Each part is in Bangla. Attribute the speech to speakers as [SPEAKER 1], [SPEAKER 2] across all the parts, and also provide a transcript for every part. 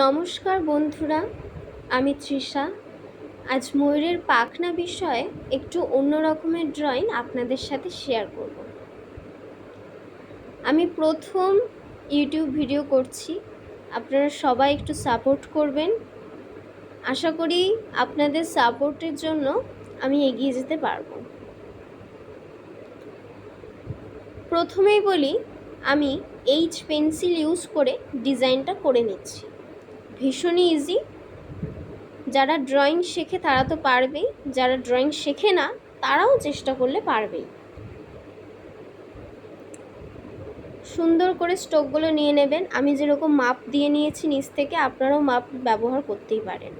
[SPEAKER 1] নমস্কার বন্ধুরা, আমি তৃষা। আজ ময়ূরের পাখনা বিষয়ে একটু অন্য রকমের ড্রয়িং আপনাদের সাথে শেয়ার করব। আমি প্রথম ইউটিউব ভিডিও করছি, আপনারা সবাই একটু সাপোর্ট করবেন। আশা করি আপনাদের সাপোর্টের জন্য আমি এগিয়ে যেতে পারবো। প্রথমেই বলি, আমি এইচ পেন্সিল ইউজ করে ডিজাইনটা করে নিচ্ছি। ভীষণই ইজি। যারা ড্রয়িং শেখে তারা তো পারবেই, যারা ড্রয়িং শেখে না তারাও চেষ্টা করলে পারবেই। সুন্দর করে স্ট্রোকগুলো নিয়ে নেবেন। আমি যেরকম মাপ দিয়ে নিয়েছি নিচ থেকে, আপনারাও মাপ ব্যবহার করতেই পারেন।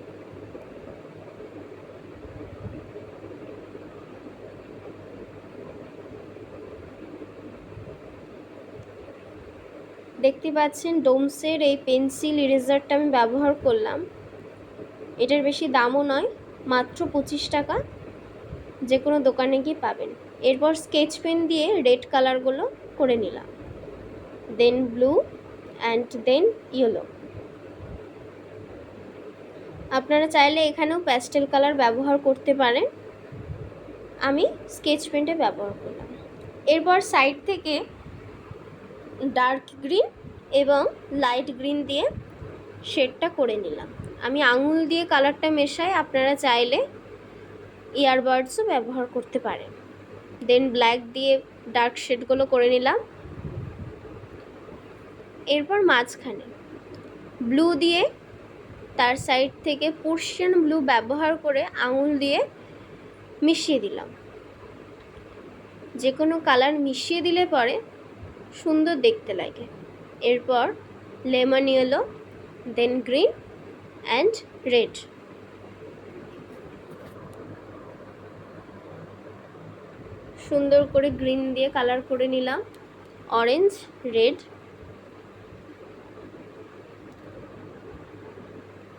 [SPEAKER 1] দেখতে পাচ্ছেন ডোমসের এই পেন্সিল ইরেজারটা আমি ব্যবহার করলাম। এটার বেশি দামও নয়, মাত্র 25 টাকা, যে কোনো দোকানে গিয়ে পাবেন। এরপর স্কেচ পেন দিয়ে রেড কালারগুলো করে নিলাম, then blue and then yellow. আপনারা চাইলে এখানেও প্যাস্টেল কালার ব্যবহার করতে পারেন, আমি স্কেচ পেনটা ব্যবহার করলাম। এরপর সাইড থেকে ডার্ক গ্রিন এবং লাইট গ্রিন দিয়ে শেডটা করে নিলাম। আমি আঙুল দিয়ে কালারটা মেশাই, আপনারা চাইলে ইয়ারবাডসও ব্যবহার করতে পারেন। দেন ব্ল্যাক দিয়ে ডার্ক শেডগুলো করে নিলাম। এরপর মাঝখানে ব্লু দিয়ে তার সাইড থেকে পার্সিয়ান ব্লু ব্যবহার করে আঙুল দিয়ে মিশিয়ে দিলাম। যে কোনো কালার মিশিয়ে দিলে পরে সুন্দর দেখতে লাগে। এরপর lemon yellow, then green and red. সুন্দর করে গ্রিন দিয়ে কালার করে নিলাম, অরেঞ্জ, রেড।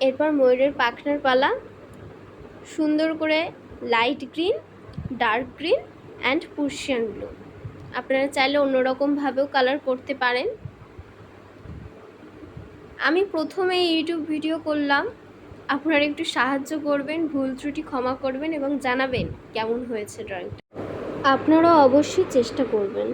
[SPEAKER 1] এরপর ময়ূরের পাখনার পালা। সুন্দর করে light green, dark green and Persian blue. আপনারা চাইলে অন্যরকমভাবেও কালার করতে পারেন। আমি প্রথমে ইউটিউব ভিডিও করলাম, আপনারা একটু সাহায্য করবেন, ভুল ত্রুটি ক্ষমা করবেন এবং জানাবেন কেমন হয়েছে ড্রয়িংটা। আপনারাও অবশ্যই চেষ্টা করবেন।